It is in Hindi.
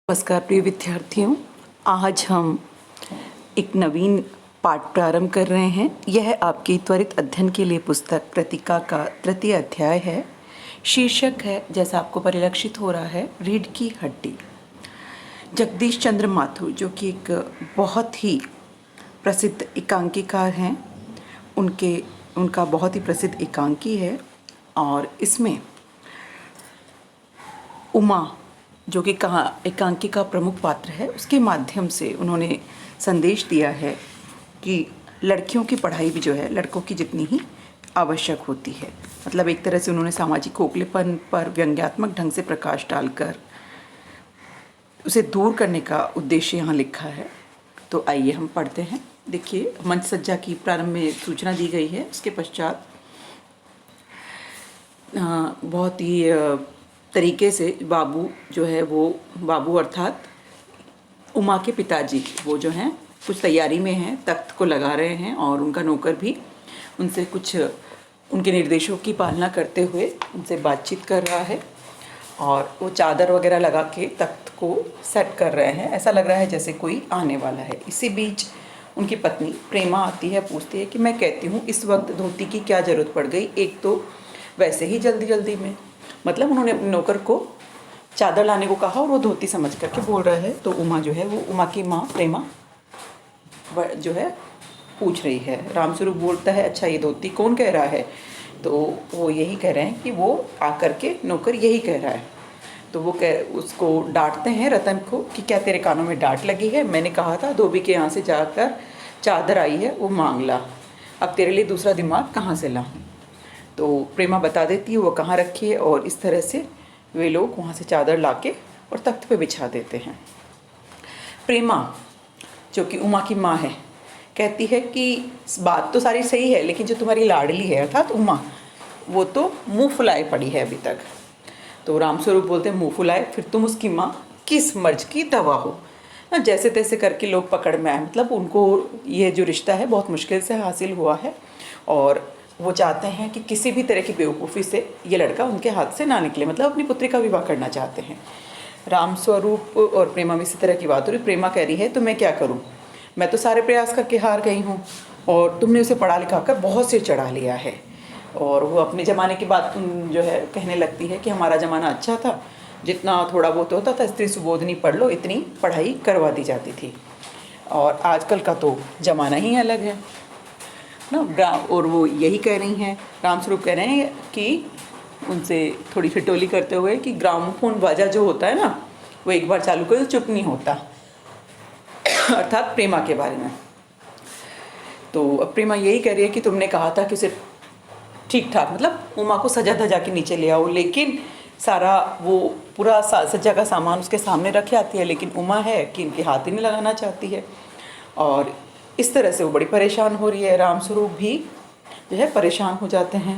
नमस्कार प्रिय विद्यार्थियों, आज हम एक नवीन पाठ प्रारंभ कर रहे हैं। यह आपकी त्वरित अध्ययन के लिए पुस्तक कृतिका का तृतीय अध्याय है। शीर्षक है, जैसा आपको परिलक्षित हो रहा है, रीढ़ की हड्डी। जगदीश चंद्र माथुर, जो कि एक बहुत ही प्रसिद्ध एकांकीकार हैं, उनका बहुत ही प्रसिद्ध एकांकी है। और इसमें उमा, जो कि एकांकी का प्रमुख पात्र है, उसके माध्यम से उन्होंने संदेश दिया है कि लड़कियों की पढ़ाई भी जो है लड़कों की जितनी ही आवश्यक होती है। मतलब एक तरह से उन्होंने सामाजिक खोखलेपन पर व्यंग्यात्मक ढंग से प्रकाश डालकर उसे दूर करने का उद्देश्य यहाँ लिखा है। तो आइए हम पढ़ते हैं। देखिए, मंच सज्जा की प्रारंभ में सूचना दी गई है। उसके पश्चात बहुत ही तरीके से बाबू जो है, वो बाबू अर्थात उमा के पिताजी, वो जो हैं कुछ तैयारी में हैं, तख्त को लगा रहे हैं और उनका नौकर भी उनसे कुछ उनके निर्देशों की पालना करते हुए उनसे बातचीत कर रहा है। और वो चादर वगैरह लगा के तख्त को सेट कर रहे हैं। ऐसा लग रहा है जैसे कोई आने वाला है। इसी बीच उनकी पत्नी प्रेमा आती है, पूछती है कि मैं कहती हूँ इस वक्त धोती की क्या ज़रूरत पड़ गई, एक तो वैसे ही जल्दी जल्दी में। मतलब उन्होंने अपने नौकर को चादर लाने को कहा और वो धोती समझ करके बोल रहा है। तो उमा जो है, वो उमा की माँ प्रेमा जो है पूछ रही है। रामस्वरूप बोलता है, अच्छा ये धोती कौन कह रहा है? तो वो यही कह रहे हैं कि वो आकर के नौकर यही कह रहा है। तो वो उसको डांटते हैं रतन को कि क्या तेरे कानों में डांट लगी है? मैंने कहा था धोबी के यहाँ से जाकर चादर आई है, वो मांग ला। अब तेरे लिए दूसरा दिमाग कहाँ से लाऊं? तो प्रेमा बता देती है वो कहाँ रखी है और इस तरह से वे लोग वहाँ से चादर लाके और तख्त पे बिछा देते हैं। प्रेमा, जो कि उमा की माँ है, कहती है कि बात तो सारी सही है, लेकिन जो तुम्हारी लाडली है अर्थात उमा, वो तो मुँह फुलाए पड़ी है अभी तक। तो रामस्वरूप बोलते हैं, मुँह फुलाए? फिर तुम उसकी माँ किस मर्ज की दवा हो? जैसे तैसे करके लोग पकड़ में आए। मतलब उनको ये जो रिश्ता है बहुत मुश्किल से हासिल हुआ है और वो चाहते हैं कि किसी भी तरह की बेवकूफ़ी से ये लड़का उनके हाथ से ना निकले। मतलब अपनी पुत्री का विवाह करना चाहते हैं। रामस्वरूप और प्रेमा में इसी तरह की बात हो रही। प्रेमा कह रही है, तो मैं क्या करूं? मैं तो सारे प्रयास करके हार गई हूं और तुमने उसे पढ़ा लिखा कर बहुत सिर चढ़ा लिया है। और वो अपने ज़माने की बात जो है कहने लगती है कि हमारा ज़माना अच्छा था, जितना थोड़ा बहुत होता था स्त्री सुबोधनी पढ़ लो, इतनी पढ़ाई करवा दी जाती थी। और आजकल का तो ज़माना ही अलग है ना। और वो यही कह रही हैं, रामस्वरूप कह रहे हैं कि उनसे थोड़ी ठिठोली करते हुए कि ग्रामोफोन बाजा जो होता है ना, वो एक बार चालू कर तो चुप नहीं होता। अर्थात प्रेमा के बारे में। तो अब प्रेमा यही कह रही है कि तुमने कहा था कि उसे ठीक ठाक, मतलब उमा को सजा धजा के नीचे ले आओ, लेकिन सारा वो पूरा सज्जा का सामान उसके सामने रख आती है, लेकिन उमा है कि इनके हाथ ही नहीं लगाना चाहती है। और इस तरह से वो बड़ी परेशान हो रही है। रामस्वरूप भी जो है परेशान हो जाते हैं।